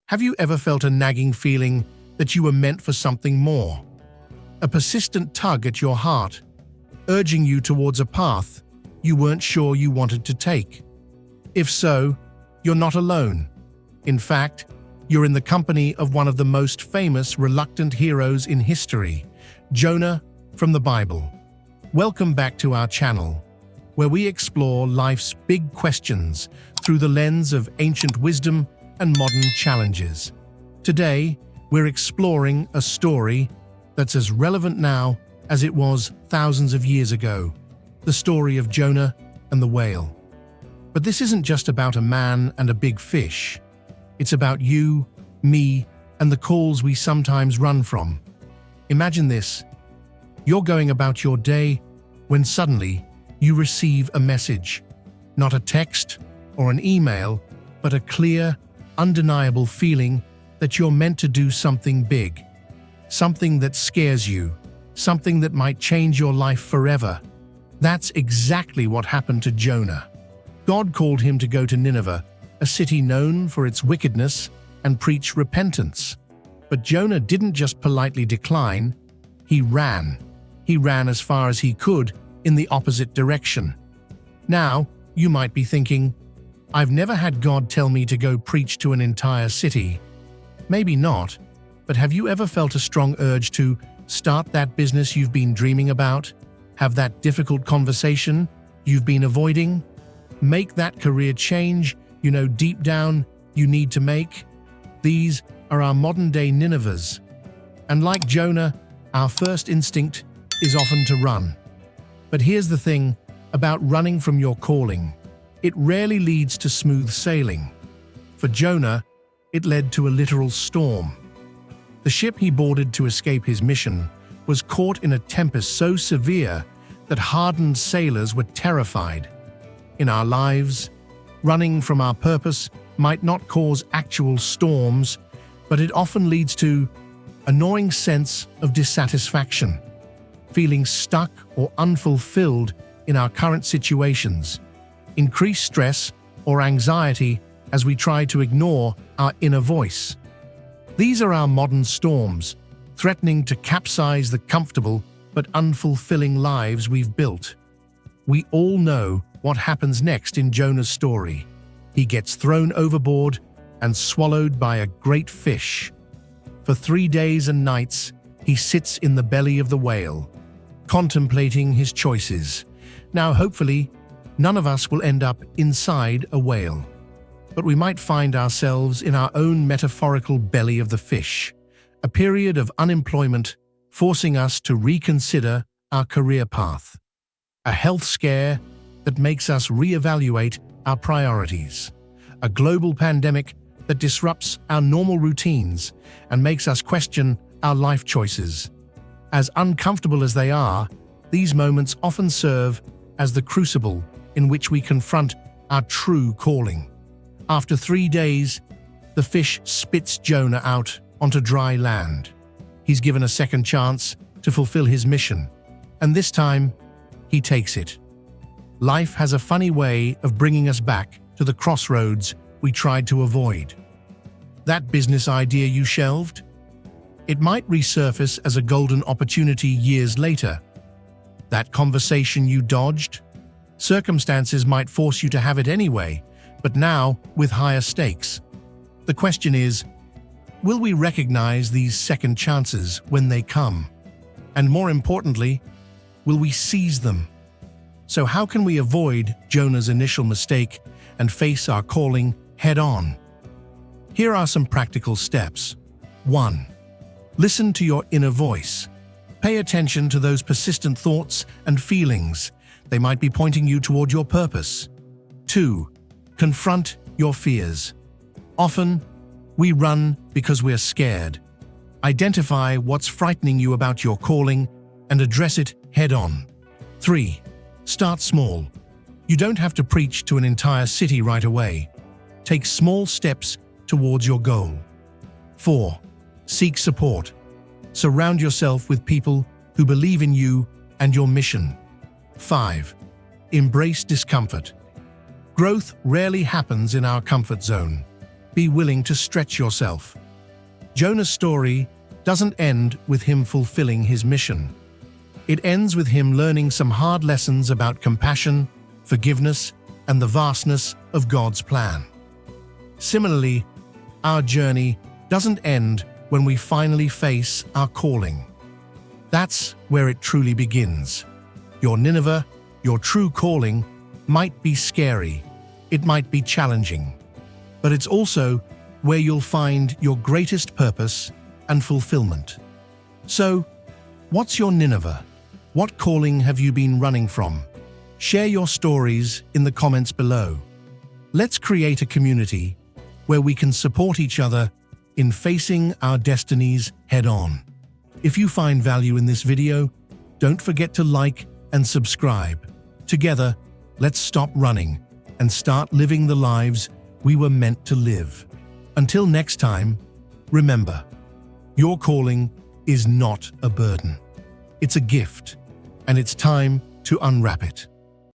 Have you ever felt a nagging feeling that you were meant for something more? A persistent tug at your heart, urging you towards a path you weren't sure you wanted to take? If so, you're not alone. In fact, you're in the company of one of the most famous reluctant heroes in history, Jonah from the Bible. Welcome back to our channel, where we explore life's big questions through the lens of ancient wisdom and modern challenges. Today, we're exploring a story that's as relevant now as it was thousands of years ago, the story of Jonah and the whale. But this isn't just about a man and a big fish. It's about you, me, and the calls we sometimes run from. Imagine this. You're going about your day when suddenly you receive a message. Not a text or an email, but a clear, undeniable feeling that you're meant to do something big. Something that scares you. Something that might change your life forever. That's exactly what happened to Jonah. God called him to go to Nineveh, a city known for its wickedness, and preach repentance. But Jonah didn't just politely decline, he ran. He ran as far as he could in the opposite direction. Now, you might be thinking, I've never had God tell me to go preach to an entire city. Maybe not, but have you ever felt a strong urge to start that business you've been dreaming about? Have that difficult conversation you've been avoiding? Make that career change you know deep down you need to make? These are our modern-day Ninevehs. And like Jonah, our first instinct is often to run. But here's the thing about running from your calling. It rarely leads to smooth sailing. For Jonah, it led to a literal storm. The ship he boarded to escape his mission was caught in a tempest so severe that hardened sailors were terrified. In our lives, running from our purpose might not cause actual storms, but it often leads to a gnawing sense of dissatisfaction, feeling stuck or unfulfilled in our current situations, increased stress or anxiety as we try to ignore our inner voice. These are our modern storms, threatening to capsize the comfortable but unfulfilling lives we've built. We all know what happens next in Jonah's story. He gets thrown overboard and swallowed by a great fish. For 3 days and nights, he sits in the belly of the whale, contemplating his choices. Now, hopefully, none of us will end up inside a whale, but we might find ourselves in our own metaphorical belly of the fish, a period of unemployment forcing us to reconsider our career path, a health scare that makes us reevaluate our priorities, a global pandemic that disrupts our normal routines and makes us question our life choices. As uncomfortable as they are, these moments often serve as the crucible in which we confront our true calling. After 3 days, the fish spits Jonah out onto dry land. He's given a second chance to fulfill his mission, and this time, he takes it. Life has a funny way of bringing us back to the crossroads we tried to avoid. That business idea you shelved? It might resurface as a golden opportunity years later. That conversation you dodged? Circumstances might force you to have it anyway, but now with higher stakes. The question is, will we recognize these second chances when they come? And more importantly, will we seize them? So how can we avoid Jonah's initial mistake and face our calling head-on? Here are some practical steps. 1. Listen to your inner voice. Pay attention to those persistent thoughts and feelings. They might be pointing you toward your purpose. 2. Confront your fears. Often, we run because we're scared. Identify what's frightening you about your calling and address it head-on. 3. Start small. You don't have to preach to an entire city right away. Take small steps towards your goal. 4. Seek support. Surround yourself with people who believe in you and your mission. 5. Embrace discomfort. Growth rarely happens in our comfort zone. Be willing to stretch yourself. Jonah's story doesn't end with him fulfilling his mission. It ends with him learning some hard lessons about compassion, forgiveness, and the vastness of God's plan. Similarly, our journey doesn't end when we finally face our calling. That's where it truly begins. Your Nineveh, your true calling, might be scary, it might be challenging, but it's also where you'll find your greatest purpose and fulfillment. So, what's your Nineveh? What calling have you been running from? Share your stories in the comments below. Let's create a community where we can support each other in facing our destinies head-on. If you find value in this video, don't forget to like and subscribe. Together, let's stop running and start living the lives we were meant to live. Until next time, remember, your calling is not a burden. It's a gift, and it's time to unwrap it.